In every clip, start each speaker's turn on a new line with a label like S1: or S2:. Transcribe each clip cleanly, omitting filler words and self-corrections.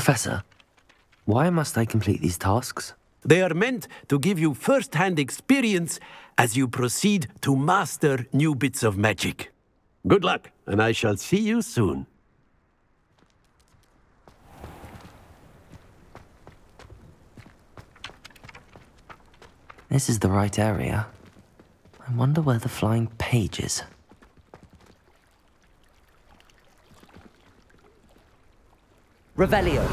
S1: Professor, why must I complete these tasks?
S2: They are meant to give you first-hand experience as you proceed to master new bits of magic. Good luck, and I shall see you soon.
S1: This is the right area. I wonder where the flying page is.
S3: Revelio.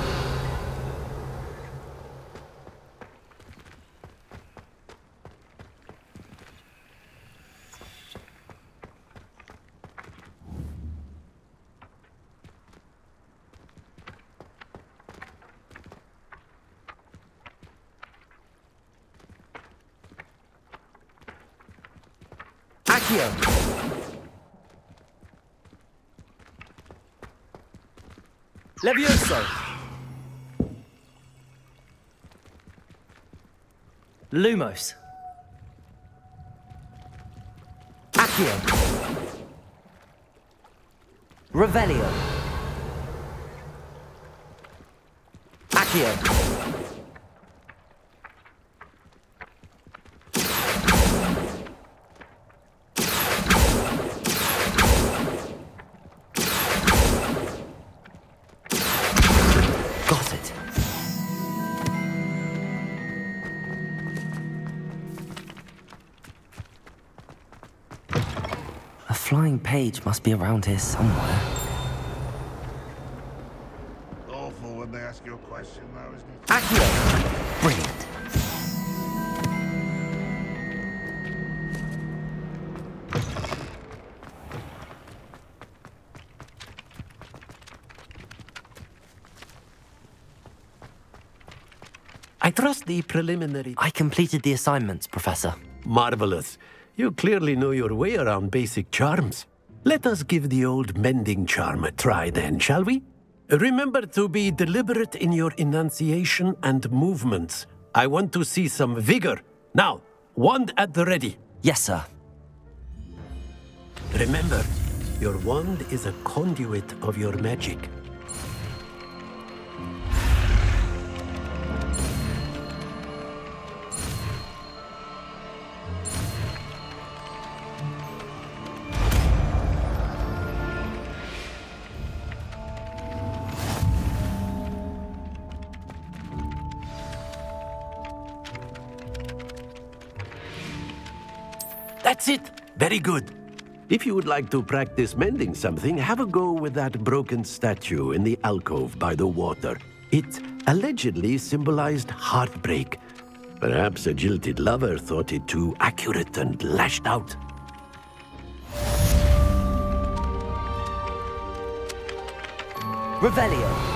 S3: Accio. Levioso. Lumos. Accio. Revelio. Accio.
S1: Got it. A flying page must be around here somewhere.
S4: Awful when they ask you a question, though, isn't it?
S3: Accio.
S1: Brilliant.
S2: I trust the preliminary...
S1: I completed the assignments, Professor.
S2: Marvelous. You clearly know your way around basic charms. Let us give the old mending charm a try then, shall we? Remember to be deliberate in your enunciation and movements. I want to see some vigor. Now, wand at the ready.
S1: Yes, sir.
S2: Remember, your wand is a conduit of your magic. That's it. Very good. If you would like to practice mending something, have a go with that broken statue in the alcove by the water. It allegedly symbolized heartbreak. Perhaps a jilted lover thought it too accurate and lashed out.
S3: Revelio.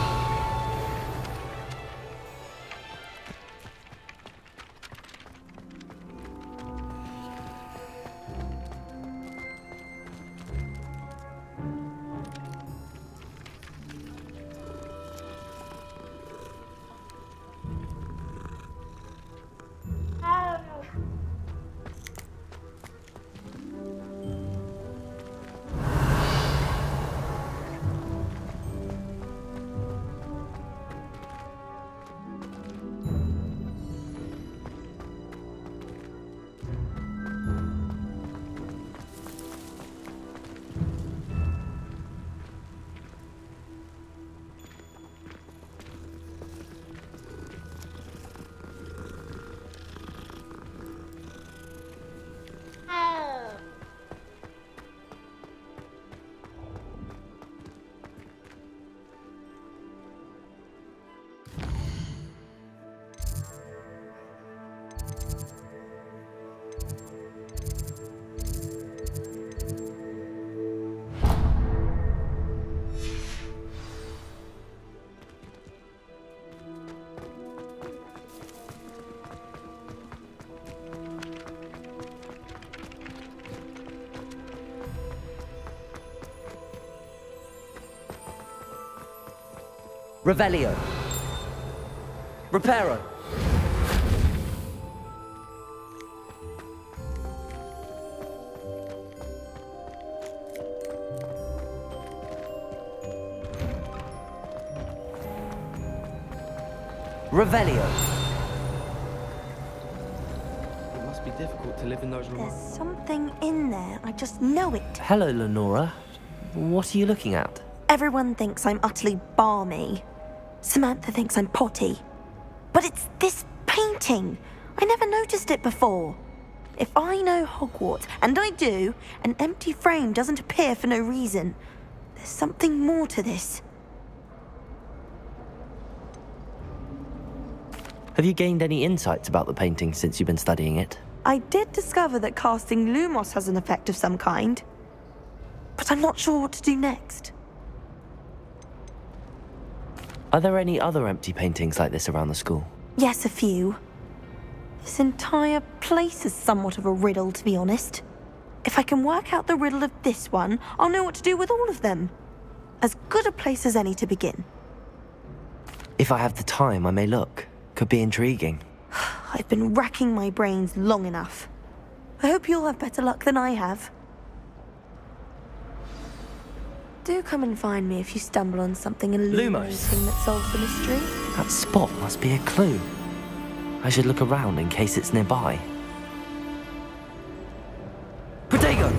S3: Revelio. Reparo. Revelio.
S5: It must be difficult to live in those remote...
S6: There's something in there. I just know it.
S1: Hello, Lenora. What are you looking at?
S6: Everyone thinks I'm utterly balmy. Samantha thinks I'm potty. But it's this painting. I never noticed it before. If I know Hogwarts, and I do, an empty frame doesn't appear for no reason. There's something more to this.
S1: Have you gained any insights about the painting since you've been studying it?
S6: I did discover that casting Lumos has an effect of some kind. But I'm not sure what to do next.
S1: Are there any other empty paintings like this around the school?
S6: Yes, a few. This entire place is somewhat of a riddle, to be honest. If I can work out the riddle of this one, I'll know what to do with all of them. As good a place as any to begin.
S1: If I have the time, I may look. Could be intriguing.
S6: I've been racking my brains long enough. I hope you'll have better luck than I have. Do come and find me if you stumble on something illuminating that solves the mystery.
S1: That spot must be a clue. I should look around in case it's nearby.
S3: Protego.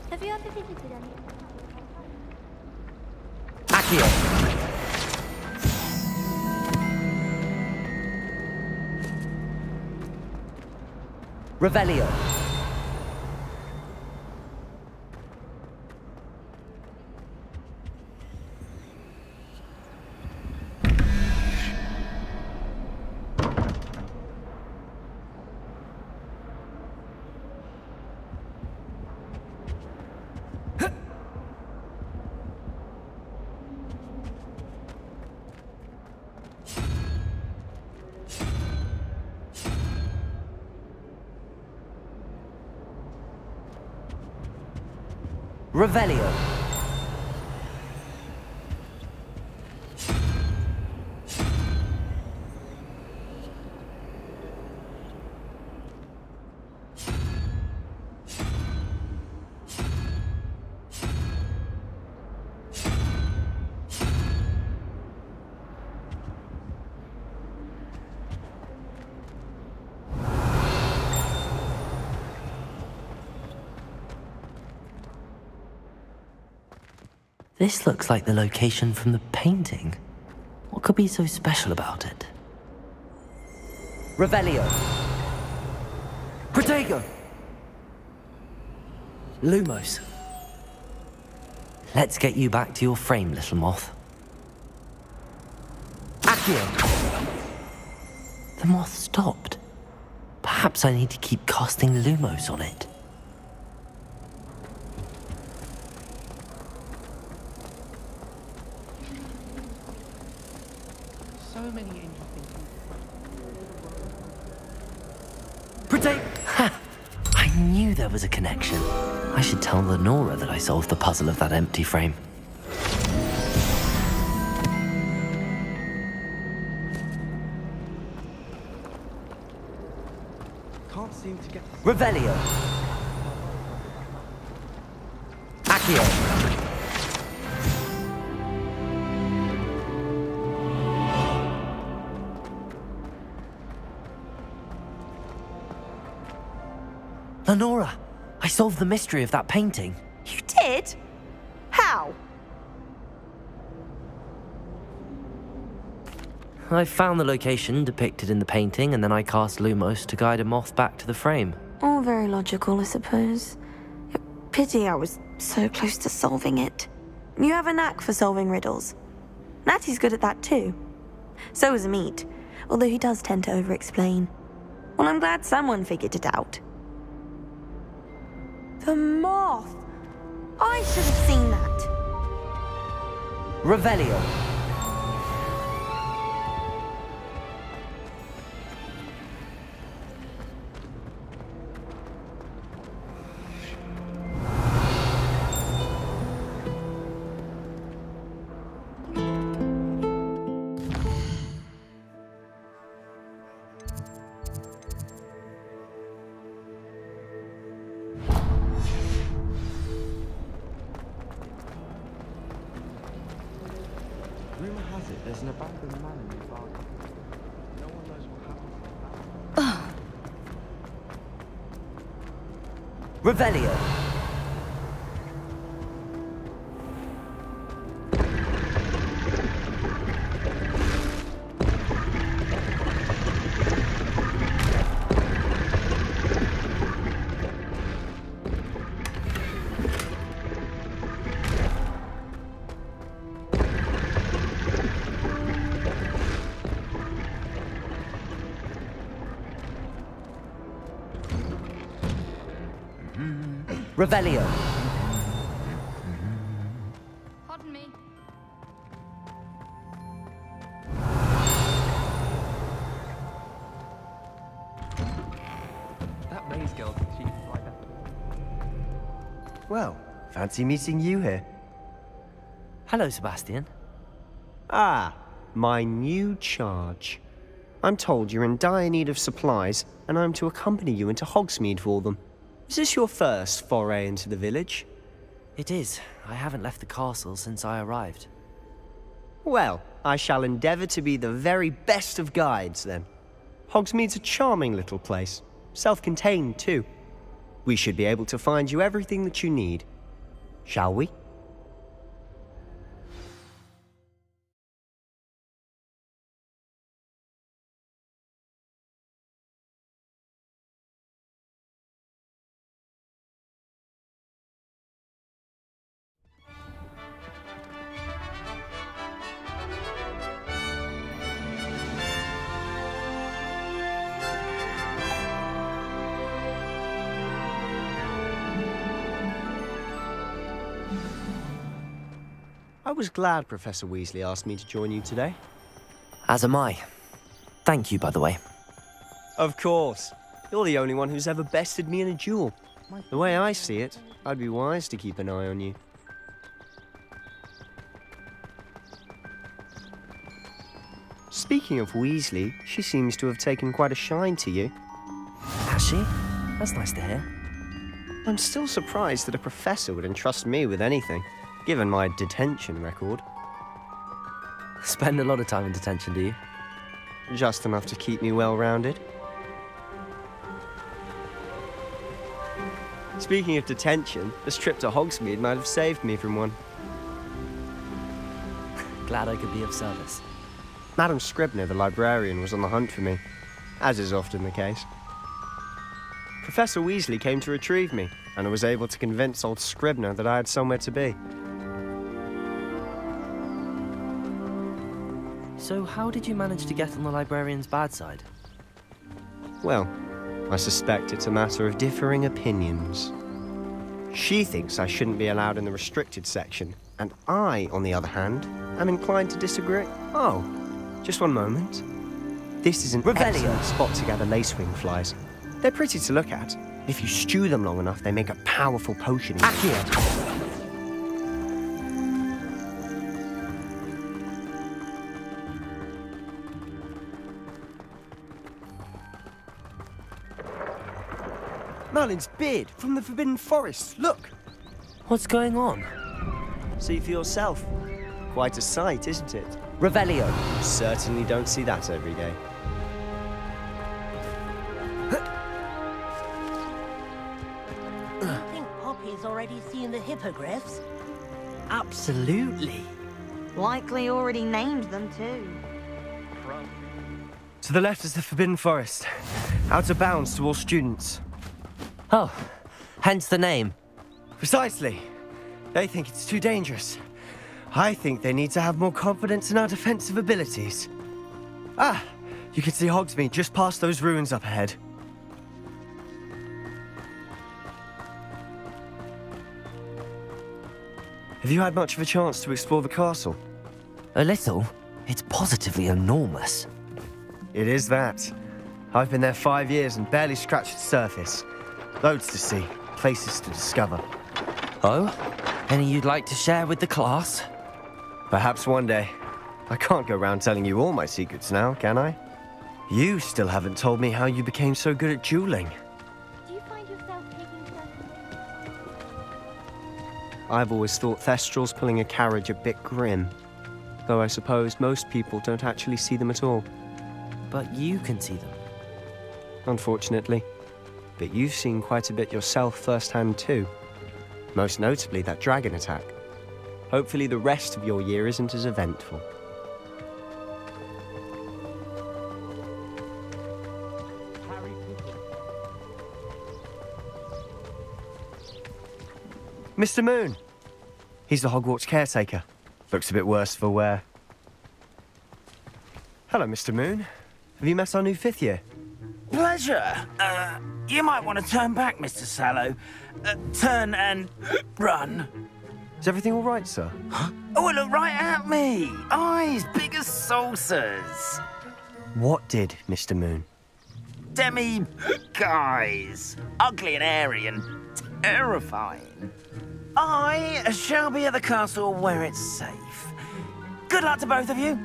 S7: Have you ever visited any?
S3: Accio. Revelio. Revelio.
S1: This looks like the location from the painting. What could be so special about it?
S3: Revelio. Protego.
S1: Lumos. Let's get you back to your frame, little moth.
S3: Accio.
S1: The moth stopped. Perhaps I need to keep casting Lumos on it.
S5: So many interesting things.
S3: Protego.
S1: Ha! I knew there was a connection. I should tell Lenora that I solved the puzzle of that empty frame.
S5: Can't seem to get...
S3: Revelio. Accio.
S1: Lenora, I solved the mystery of that painting.
S6: You did? How?
S1: I found the location depicted in the painting, and then I cast Lumos to guide a moth back to the frame.
S6: All very logical, I suppose. Pity I was so close to solving it. You have a knack for solving riddles. Natty's good at that too. So is Amit, although he does tend to over-explain. Well, I'm glad someone figured it out. The moth! I should have seen that.
S3: Revelio.
S5: There's an abandoned manor nearby. No one knows what happened.
S3: Revelio. Revelio.
S7: Pardon me.
S5: That maze girl thinks she can fly down.
S8: Well, fancy meeting you here.
S1: Hello, Sebastian.
S8: Ah, my new charge. I'm told you're in dire need of supplies, and I'm to accompany you into Hogsmeade for them. Is this your first foray into the village?
S1: It is. I haven't left the castle since I arrived.
S8: Well, I shall endeavour to be the very best of guides, then. Hogsmeade's a charming little place. Self-contained, too. We should be able to find you everything that you need. Shall we? I was glad Professor Weasley asked me to join you today.
S1: As am I. Thank you, by the way.
S8: Of course. You're the only one who's ever bested me in a duel. The way I see it, I'd be wise to keep an eye on you. Speaking of Weasley, she seems to have taken quite a shine to you.
S1: Has she? That's nice to hear.
S8: I'm still surprised that a professor would entrust me with anything, given my detention record.
S1: Spend a lot of time in detention, do you?
S8: Just enough to keep me well-rounded. Speaking of detention, this trip to Hogsmeade might have saved me from one.
S1: Glad I could be of service.
S8: Madam Scribner, the librarian, was on the hunt for me, as is often the case. Professor Weasley came to retrieve me, and I was able to convince old Scribner that I had somewhere to be.
S1: So how did you manage to get on the librarian's bad side?
S8: Well, I suspect it's a matter of differing opinions. She thinks I shouldn't be allowed in the restricted section, and I, on the other hand, am inclined to disagree. Oh, just one moment. This is an excellent spot to gather lacewing flies. They're pretty to look at. If you stew them long enough, they make a powerful potion.
S3: Accio.
S8: Merlin's beard from the Forbidden Forest. Look!
S1: What's going on?
S8: See for yourself. Quite a sight, isn't it?
S3: Revelio.
S8: You certainly don't see that every day.
S9: I think Poppy's already seen the hippogriffs.
S1: Absolutely.
S6: Likely already named them too.
S8: To the left is the Forbidden Forest. Out of bounds to all students.
S1: Oh, hence the name.
S8: Precisely. They think it's too dangerous. I think they need to have more confidence in our defensive abilities. Ah, you can see Hogsmeade just past those ruins up ahead. Have you had much of a chance to explore the castle?
S1: A little. It's positively enormous.
S8: It is that. I've been there 5 years and barely scratched the surface. Loads to see, places to discover.
S1: Oh? Any you'd like to share with the class?
S8: Perhaps one day. I can't go round telling you all my secrets now, can I? You still haven't told me how you became so good at dueling.
S7: Do you find yourself taking certain...
S8: I've always thought Thestral's pulling a carriage a bit grim. though I suppose most people don't actually see them at all.
S1: But you can see them.
S8: Unfortunately. But you've seen quite a bit yourself firsthand too. Most notably that dragon attack. Hopefully the rest of your year isn't as eventful. Mr. Moon! He's the Hogwarts caretaker. Looks a bit worse for wear. Hello, Mr. Moon. Have you met our new 5th year?
S10: Pleasure. You might want to turn back, Mr. Sallow. Turn and run.
S8: Is everything all right, sir?
S10: Oh, look right at me. Eyes big as saucers.
S8: What did, Mr. Moon?
S10: Guys. Ugly and hairy and terrifying. I shall be at the castle where it's safe. Good luck to both of you.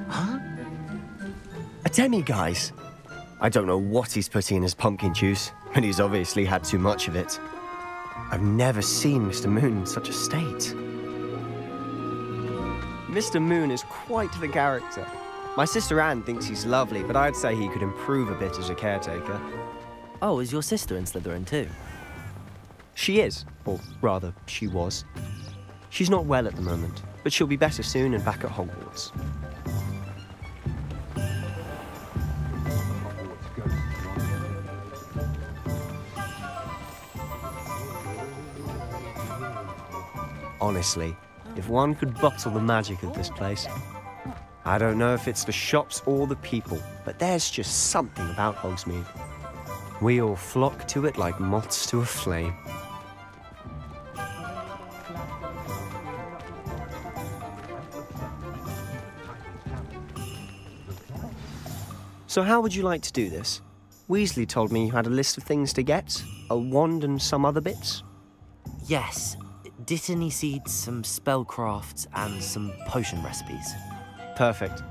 S8: Huh? A demi-guise? I don't know what he's putting in his pumpkin juice, but he's obviously had too much of it. I've never seen Mr. Moon in such a state. Mr. Moon is quite the character. My sister Anne thinks he's lovely, but I'd say he could improve a bit as a caretaker.
S1: Oh, is your sister in Slytherin too?
S8: She is, or rather, she was. She's not well at the moment, but she'll be better soon and back at Hogwarts. Honestly, if one could bottle the magic of this place. I don't know if it's the shops or the people, but there's just something about Hogsmeade. We all flock to it like moths to a flame. So how would you like to do this? Weasley told me you had a list of things to get, a wand and some other bits.
S1: Yes. Dittany seeds, some spellcrafts, and some potion recipes.
S8: Perfect.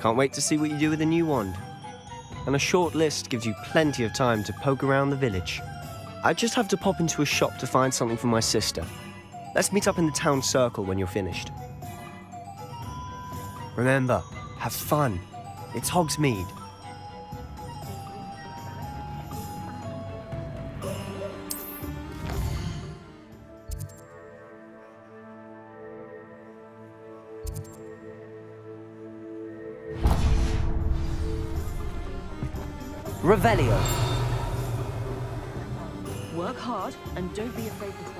S8: Can't wait to see what you do with the new wand. And a short list gives you plenty of time to poke around the village. I just have to pop into a shop to find something for my sister. Let's meet up in the town circle when you're finished. Remember, have fun. It's Hogsmeade.
S3: Revelio.
S9: Work hard and don't be afraid to fail.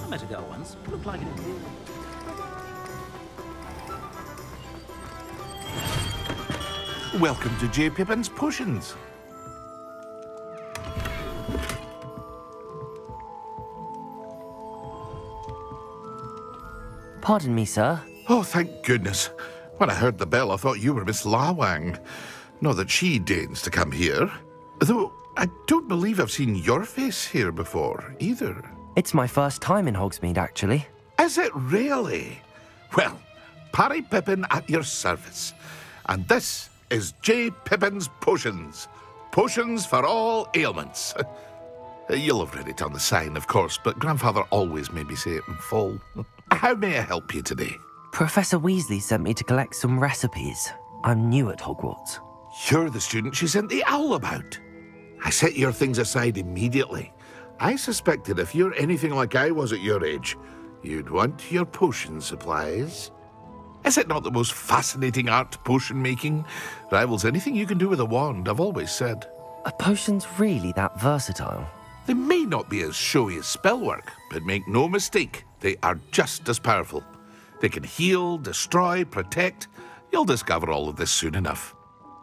S10: I met a girl once. Looked like it.
S4: Welcome to J. Pippin's Potions.
S1: Pardon me, sir.
S4: Oh, thank goodness. When I heard the bell, I thought you were Miss Lawang. Not that she deigns to come here. Though I don't believe I've seen your face here before, either.
S1: It's my first time in Hogsmeade, actually.
S4: Is it really? Well, Parry Pippin at your service. And this is J. Pippin's Potions. Potions for all ailments. You'll have read it on the sign, of course, but Grandfather always made me say it in full. How may I help you today?
S1: Professor Weasley sent me to collect some recipes. I'm new at Hogwarts.
S4: You're the student she sent the owl about. I set your things aside immediately. I suspected if you're anything like I was at your age, you'd want your potion supplies. Is it not the most fascinating art, potion making? Rivals anything you can do with a wand, I've always said.
S1: Are potions really that versatile?
S4: They may not be as showy as spellwork, but make no mistake, they are just as powerful. They can heal, destroy, protect. You'll discover all of this soon enough.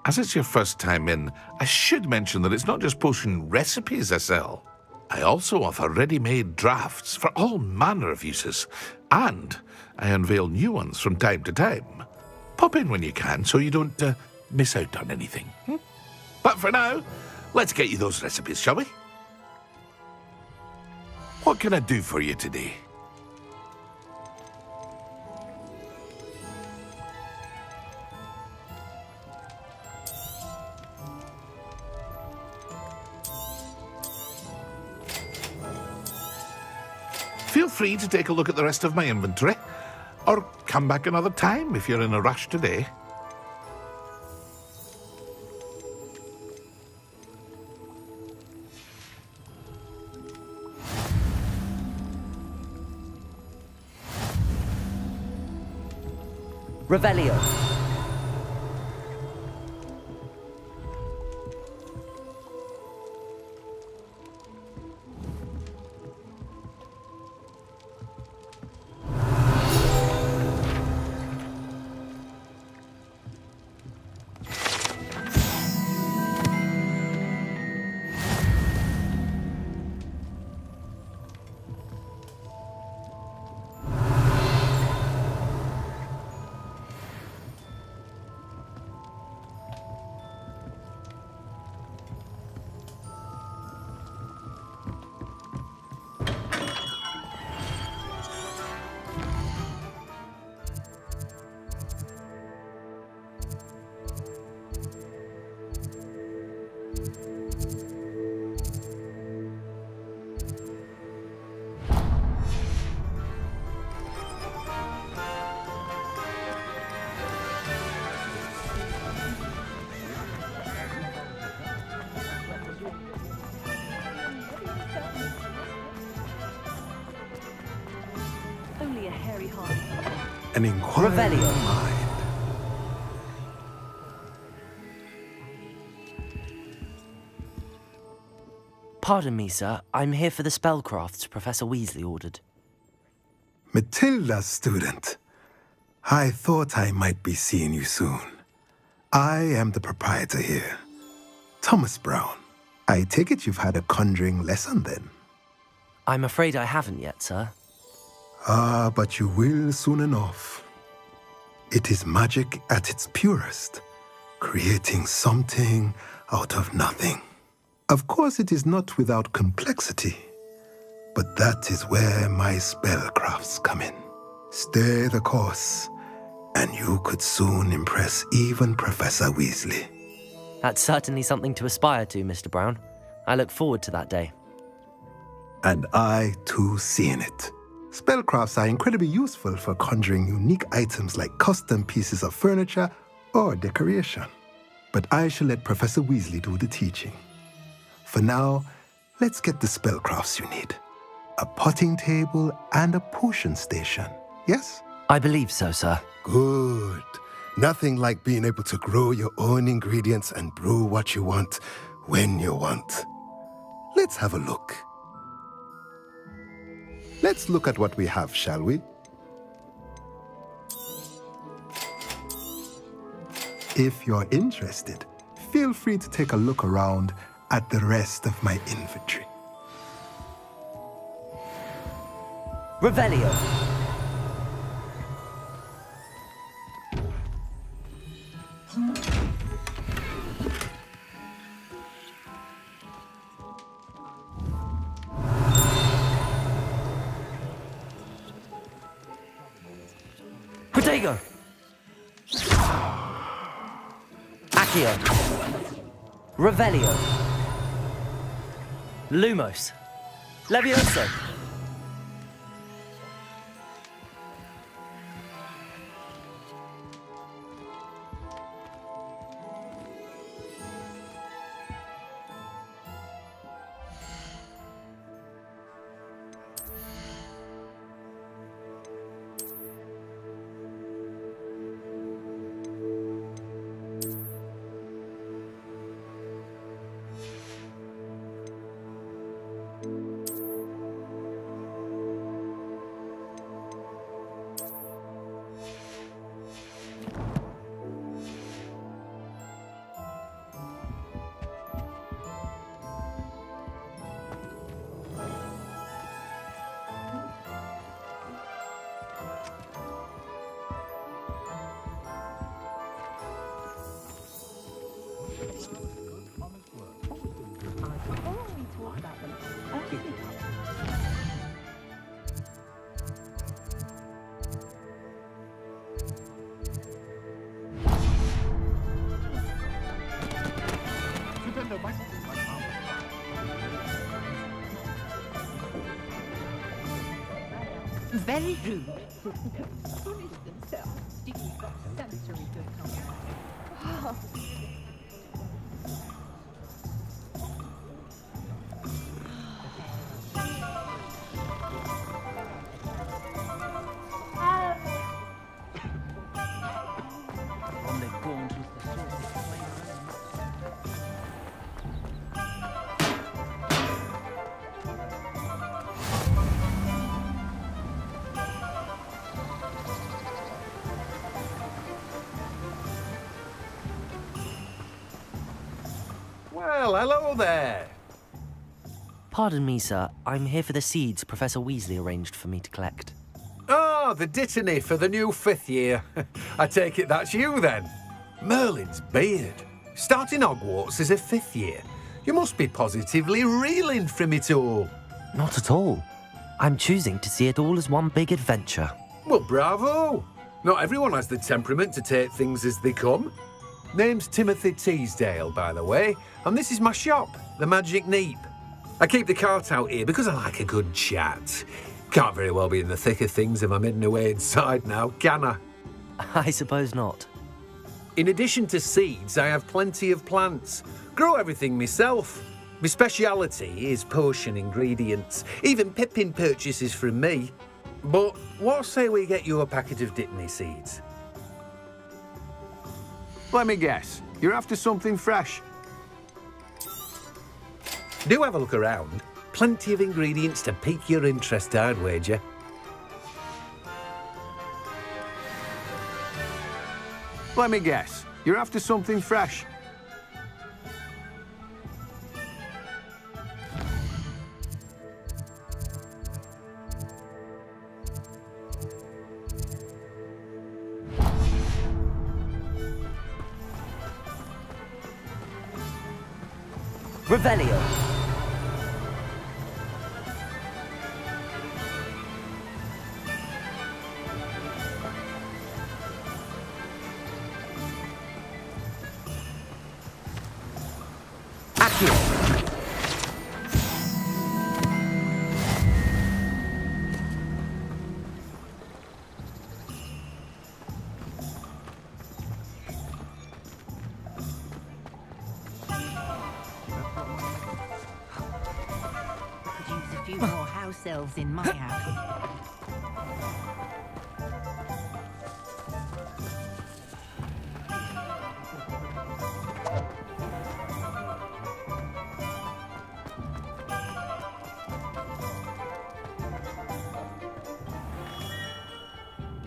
S4: As it's your first time in, I should mention that it's not just potion recipes I sell. I also offer ready-made drafts for all manner of uses, and I unveil new ones from time to time. Pop in when you can so you don't miss out on anything. But for now, let's get you those recipes, shall we? What can I do for you today? Feel free to take a look at the rest of my inventory, or come back another time if you're in a rush today.
S3: Revelio.
S9: Only a hairy heart.
S2: An inquiring
S3: Revelio.
S2: mind.
S1: Pardon me, sir. I'm here for the spellcrafts Professor Weasley ordered.
S2: Matilda, student. I thought I might be seeing you soon. I am the proprietor here, Thomas Brown. I take it you've had a conjuring lesson then?
S1: I'm afraid I haven't yet, sir.
S2: Ah, but you will soon enough. It is magic at its purest, creating something out of nothing. Of course, it is not without complexity, but that is where my spellcrafts come in. Stay the course, and you could soon impress even Professor Weasley.
S1: That's certainly something to aspire to, Mr. Brown. I look forward to that day.
S2: And I, too, seeing it. Spellcrafts are incredibly useful for conjuring unique items like custom pieces of furniture or decoration. But I shall let Professor Weasley do the teaching. For now, let's get the spellcrafts you need. A potting table and a potion station, yes?
S1: I believe so, sir.
S2: Good. Nothing like being able to grow your own ingredients and brew what you want when you want. Let's have a look. Let's look at what we have, shall we? If you're interested, feel free to take a look around at the rest of my inventory.
S3: Revelio.
S1: you go. Accio. Revelio. Lumos. Levioso.
S11: Very rude. Punish themselves. You've got sensory good company.
S2: Well, hello there.
S1: Pardon me, sir. I'm here for the seeds Professor Weasley arranged for me to collect.
S2: Oh, the dittany for the new 5th year. I take it that's you, then. Merlin's beard. Starting Hogwarts as a 5th year. You must be positively reeling from it all.
S1: Not at all. I'm choosing to see it all as one big adventure.
S2: Well, bravo. Not everyone has the temperament to take things as they come. Name's Timothy Teasdale, by the way, and this is my shop, the Magic Neep. I keep the cart out here because I like a good chat. Can't very well be in the thick of things if I'm hidden away inside now, can I?
S1: I suppose not.
S2: In addition to seeds, I have plenty of plants. Grow everything myself. My speciality is potion ingredients. Even Pippin purchases from me. But what say we get you a packet of Dittany seeds? Let me guess. You're after something fresh. Do have a look around. Plenty of ingredients to pique your interest, I'd wager. Let me guess. You're after something fresh.
S3: Revelio.
S11: Elves in my house.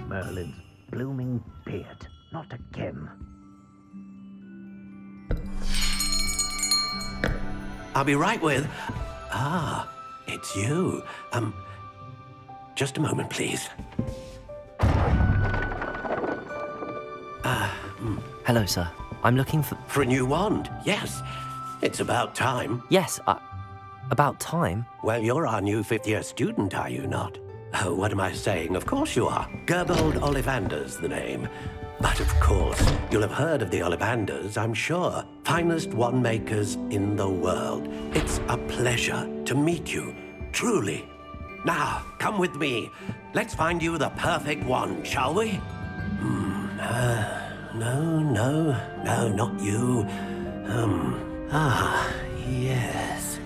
S10: Merlin's blooming beard. Not again.
S2: I'll be right with... Ah, it's you. Just a moment, please.
S1: Hello, sir. I'm looking for...
S2: For a new wand, yes. It's about time.
S1: Yes, about time?
S2: Well, you're our new 5th-year student, are you not? Oh, what am I saying? Of course you are. Gerbold Ollivander's the name. But of course, you'll have heard of the Ollivanders, I'm sure. Finest wand makers in the world. It's a pleasure to meet you, truly. Now, come with me. Let's find you the perfect wand, shall we? No, not you. Yes.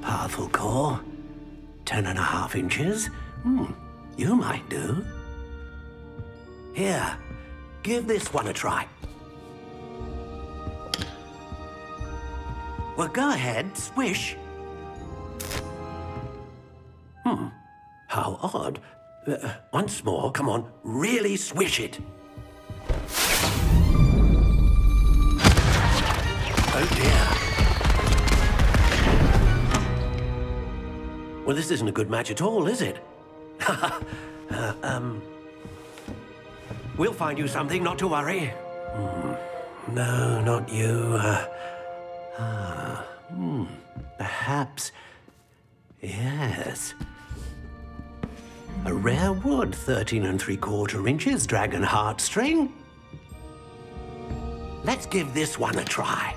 S2: Powerful core. 10.5 inches. You might do. Here, give this one a try. Well, go ahead, swish. How odd. Once more, come on, really swish it. Oh dear. Well, this isn't a good match at all, is it? We'll find you something, not to worry. No, not you. Perhaps. Yes. A rare wood, 13 3/4 inches, dragon heartstring. Let's give this one a try.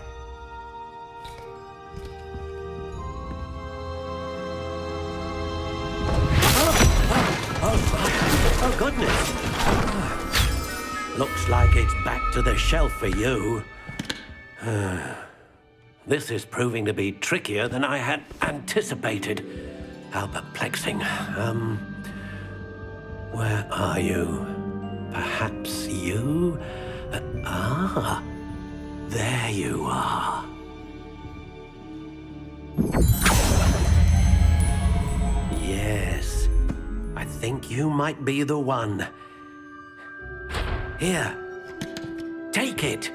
S2: Oh, goodness. Looks like it's back to the shelf for you. This is proving to be trickier than I had anticipated. How perplexing. Where are you? Perhaps you? There you are. Yes, I think you might be the one. Here, take it.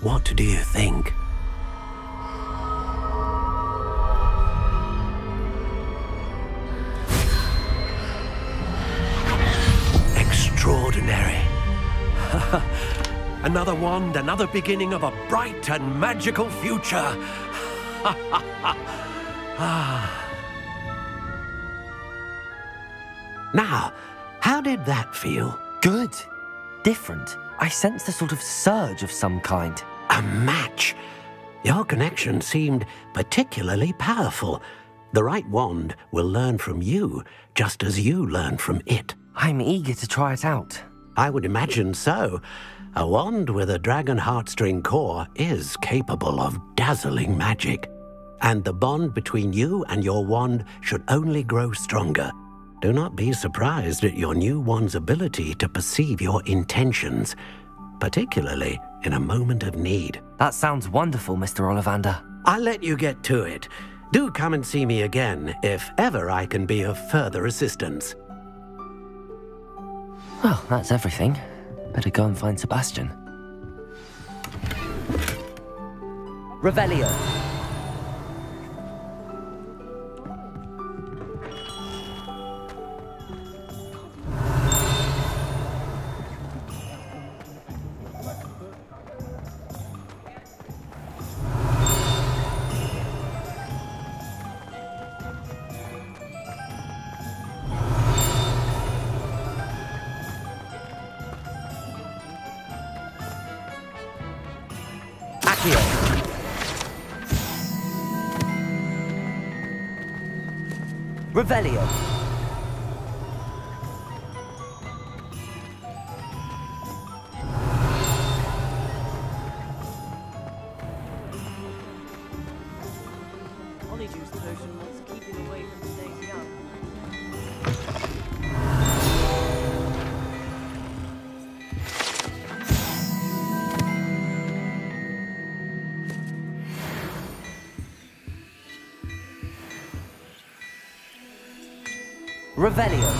S2: What do you think? Extraordinary. Another wand, another beginning of a bright and magical future. Now, how did that feel?
S1: Good. Different. I sensed a sort of surge of some kind.
S2: A match. Your connection seemed particularly powerful. The right wand will learn from you, just as you learn from it.
S1: I'm eager to try it out.
S2: I would imagine so. A wand with a dragon heartstring core is capable of dazzling magic. And the bond between you and your wand should only grow stronger. Do not be surprised at your new wand's ability to perceive your intentions, particularly in a moment of need.
S1: That sounds wonderful, Mr. Ollivander.
S2: I'll let you get to it. Do come and see me again if ever I can be of further assistance.
S1: Well, that's everything. Better go and find Sebastian.
S3: Revelio. Revelio.
S9: Honeyjuice devotion wants to keep you away from staying young.
S3: Revelio.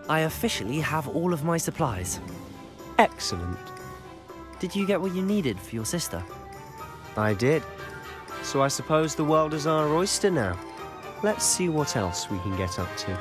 S1: I officially have all of my supplies.
S8: Excellent.
S1: Did you get what you needed for your sister?
S8: I did. So I suppose the world is our oyster now. Let's see what else we can get up to.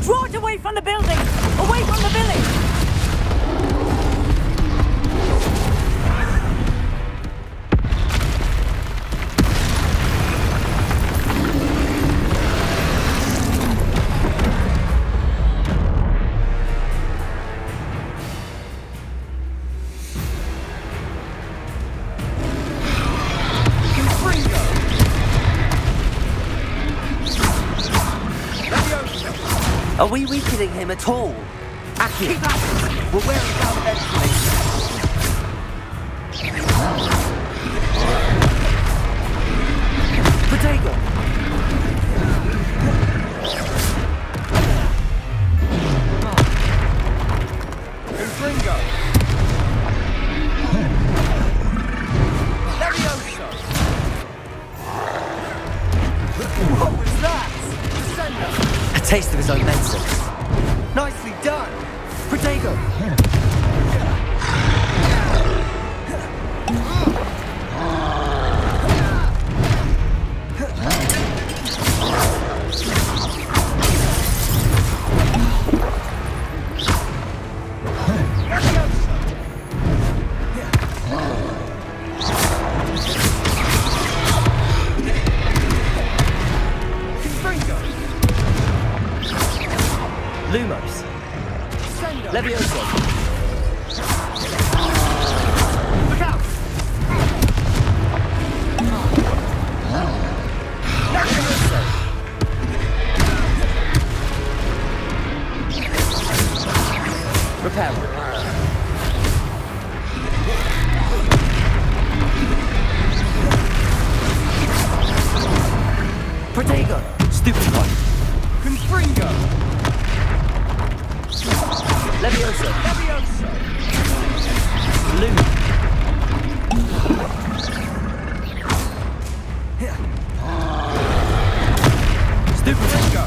S12: Draw it away from the building! Away from the village!
S1: Are we weakening him at all? Aki!
S10: Keep at it! We'll wear him down eventually.
S1: Potato!
S5: Infringo! Levioso! What was that? Descender!
S1: A taste of his own medicine.
S5: Nicely done!
S1: Protego! Lumos. Levioso.
S5: Look out!
S1: Levioso. Repel. Protego. Stupid one.
S5: Confringo!
S1: Levioso.
S5: Levioso!
S1: Luma. Stupid
S5: Confringo!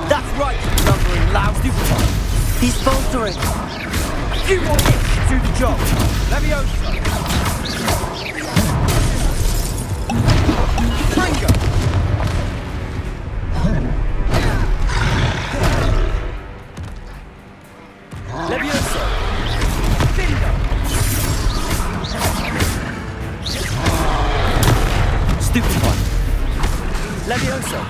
S1: That's right, you lumbering loud stupid one. He's faltering.
S5: A few more hits to the job! Levioso! Confringo!
S1: Levioso.
S5: Bingo!
S1: Stupid one. Levioso.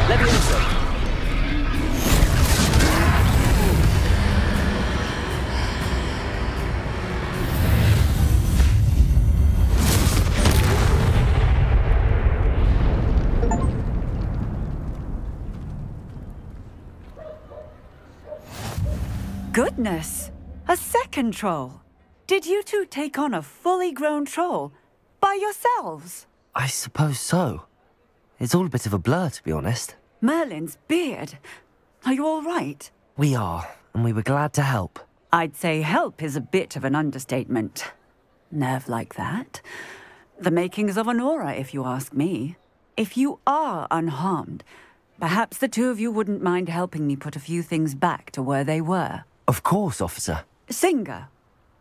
S1: Levioso.
S12: Goodness! A second troll! Did you two take on a fully grown troll by yourselves?
S1: I suppose so. It's all a bit of a blur, to be honest.
S12: Merlin's beard. Are you all right?
S1: We are, and we were glad to help.
S12: I'd say help is a bit of an understatement. Nerve like that. The makings of an aura, if you ask me. If you are unharmed, perhaps the two of you wouldn't mind helping me put a few things back to where they were.
S1: Of course, officer.
S12: Singer.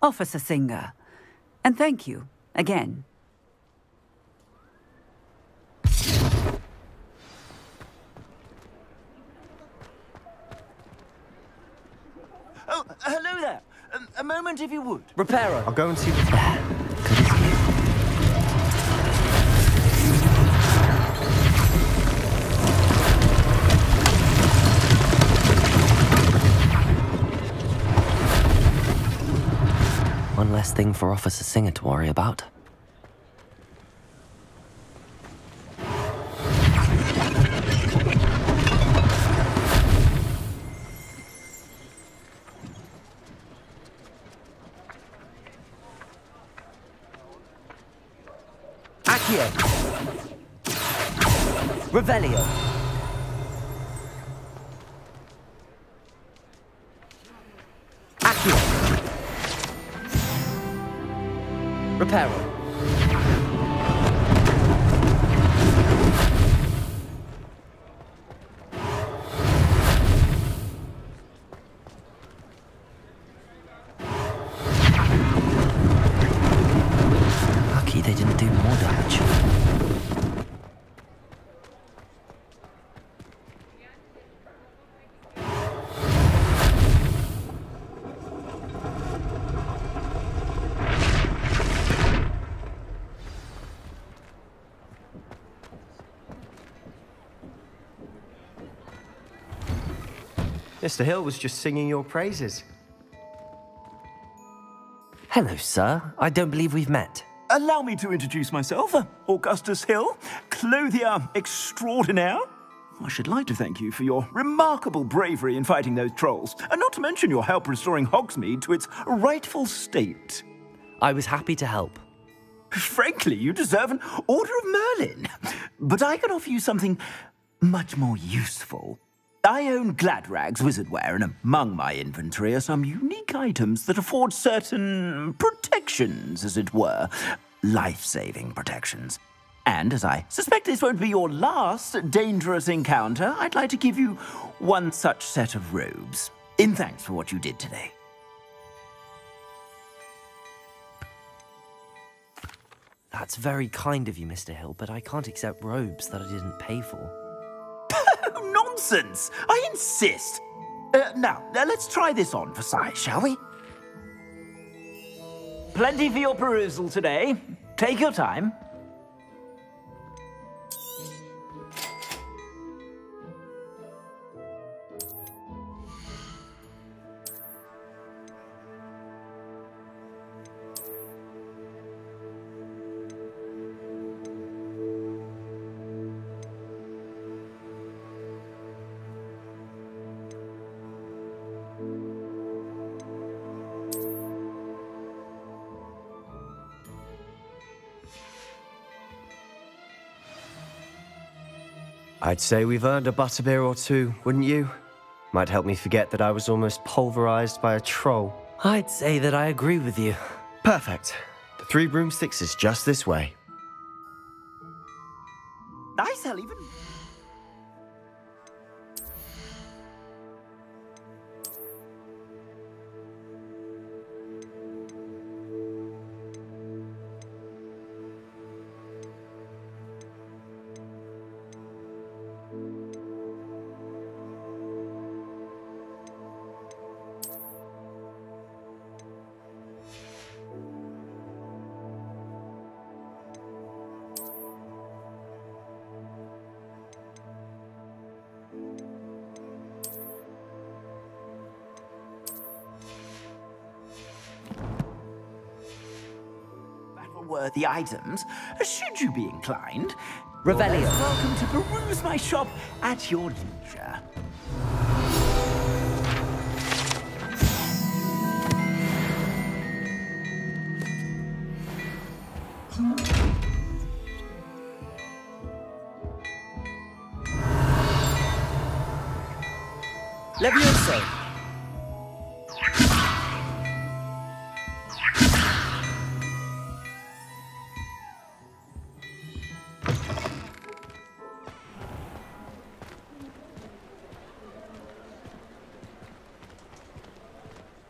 S12: Officer Singer. And thank you, again.
S10: Oh, hello there. A moment, if you would.
S1: Reparo.
S8: I'll go and see the...
S1: Good as new. One less thing for Officer Singer to worry about.
S10: Accio. Revelio. Accio. Reparo.
S1: Lucky they didn't do more damage.
S8: Mr. Hill was just singing your praises.
S1: Hello, sir. I don't believe we've met.
S13: Allow me to introduce myself, Augustus Hill, clothier extraordinaire. I should like to thank you for your remarkable bravery in fighting those trolls, and not to mention your help restoring Hogsmeade to its rightful state.
S1: I was happy to help.
S13: Frankly, you deserve an Order of Merlin. But I can offer you something much more useful. I own Gladrag's wizardware, and among my inventory are some unique items that afford certain protections, as it were. Life-saving protections. And as I suspect this won't be your last dangerous encounter, I'd like to give you one such set of robes, in thanks for what you did today.
S1: That's very kind of you, Mr. Hill, but I can't accept robes that I didn't pay for.
S13: Nonsense! I insist! Now, let's try this on for size, shall we? Plenty for your perusal today. Take your time.
S8: I'd say we've earned a butterbeer or two, wouldn't you? Might help me forget that I was almost pulverized by a troll.
S1: I'd say that I agree with you.
S8: Perfect. The 3 broomsticks is just this way.
S13: Nice, I'll even... Worthy items, should you be inclined.
S10: Revelio.
S13: Welcome to peruse my shop at your leisure.
S10: Levioso.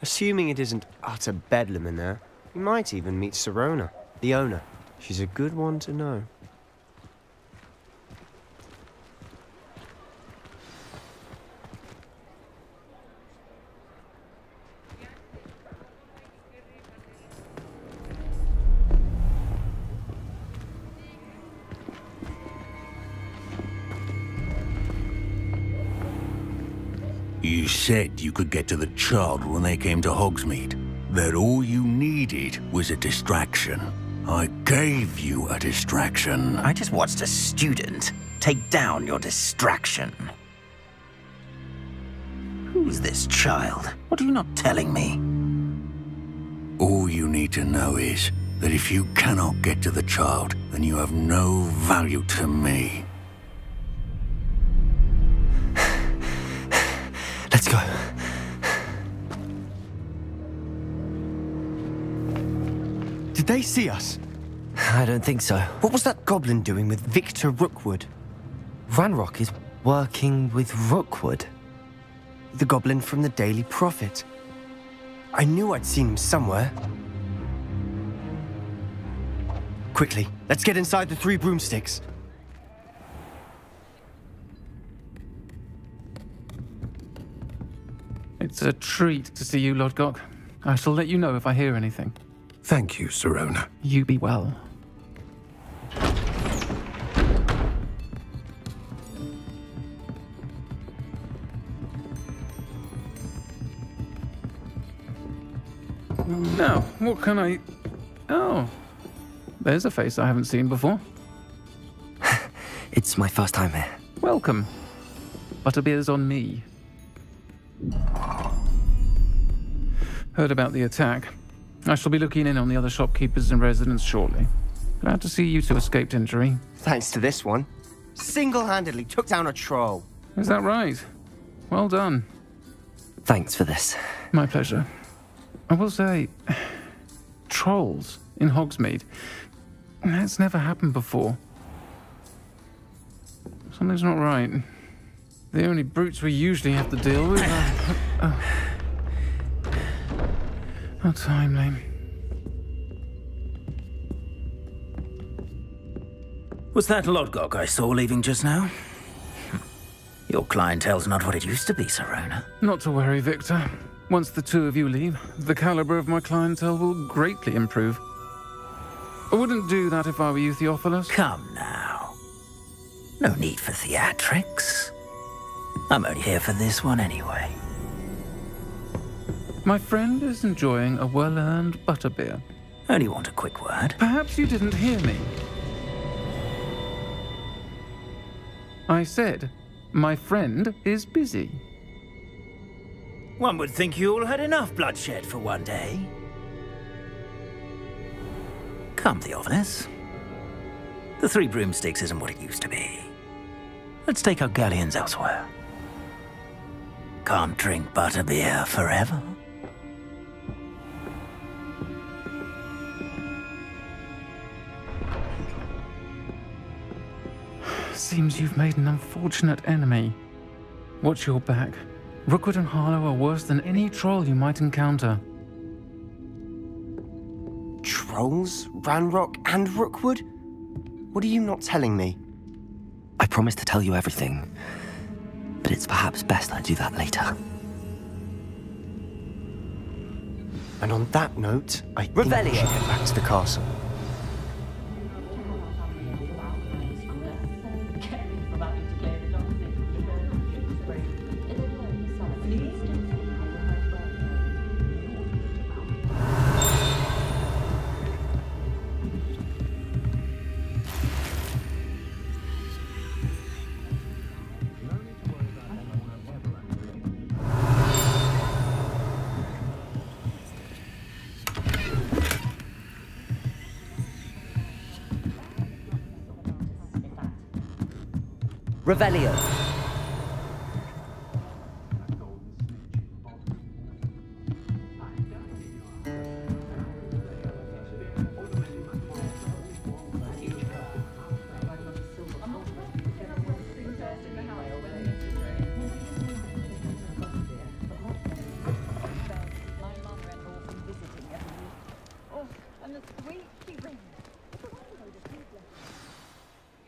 S8: Assuming it isn't utter bedlam in there, you might even meet Sirona, the owner. She's a good one to know.
S14: You said you could get to the child when they came to Hogsmeade. That all you needed was a distraction. I gave you a distraction.
S10: I just watched a student take down your distraction. Who's this child? What are you not telling me?
S14: All you need to know is that if you cannot get to the child, then you have no value to me.
S8: Let's go. Did they see us?
S1: I don't think so.
S8: What was that goblin doing with Victor Rookwood?
S1: Ranrock is working with Rookwood.
S8: The goblin from the Daily Prophet. I knew I'd seen him somewhere. Quickly, let's get inside the 3 broomsticks.
S5: It's a treat to see you, Lodgok. I shall let you know if I hear anything.
S2: Thank you, Sirona.
S5: You be well. Now, what can I... Oh, there's a face I haven't seen before.
S1: It's my first time here.
S5: Welcome. Butterbeer's on me. Heard about the attack. I shall be looking in on the other shopkeepers and residents shortly. Glad to see you two escaped injury.
S8: Thanks to this one. Single-handedly took down a troll.
S5: Is that right? Well done.
S1: Thanks for this.
S5: My pleasure. I will say, trolls in Hogsmeade. That's never happened before. Something's not right. The only brutes we usually have to deal with are... How timely.
S10: Was that Lodgok I saw leaving just now? Your clientele's not what it used to be, Sirona.
S5: Not to worry, Victor. Once the 2 of you leave, the caliber of my clientele will greatly improve. I wouldn't do that if I were you, Theophilus.
S10: Come now. No need for theatrics. I'm only here for this one anyway.
S5: My friend is enjoying a well-earned butterbeer.
S10: Only want a quick word.
S5: Perhaps you didn't hear me. I said, my friend is busy.
S10: One would think you all had enough bloodshed for one day. Come, Theophilus. The 3 broomsticks isn't what it used to be. Let's take our galleons elsewhere. Can't drink butterbeer forever.
S5: Seems you've made an unfortunate enemy. Watch your back. Rookwood and Harlow are worse than any troll you might encounter.
S8: Trolls? Ranrock and Rookwood? What are you not telling me?
S1: I promised to tell you everything, but it's perhaps best I do that later.
S8: And on that note, I think we should head back to the castle.
S3: Revelio.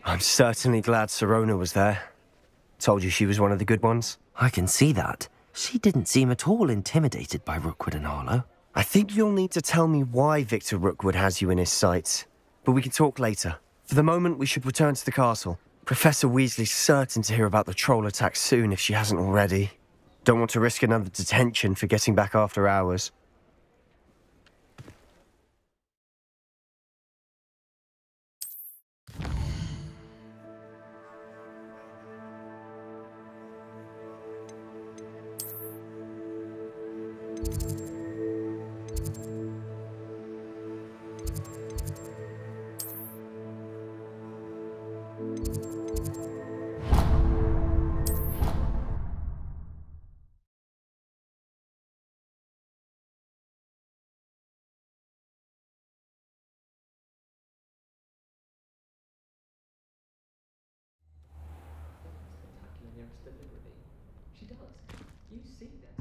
S8: I'm certainly glad Sirona was there. Told you she was one of the good ones.
S1: I can see that. She didn't seem at all intimidated by Rookwood and Harlow.
S8: I think you'll need to tell me why Victor Rookwood has you in his sights. But we can talk later. For the moment, we should return to the castle. Professor Weasley's certain to hear about the troll attack soon if she hasn't already. Don't want to risk another detention for getting back after hours.
S15: She does. You see that.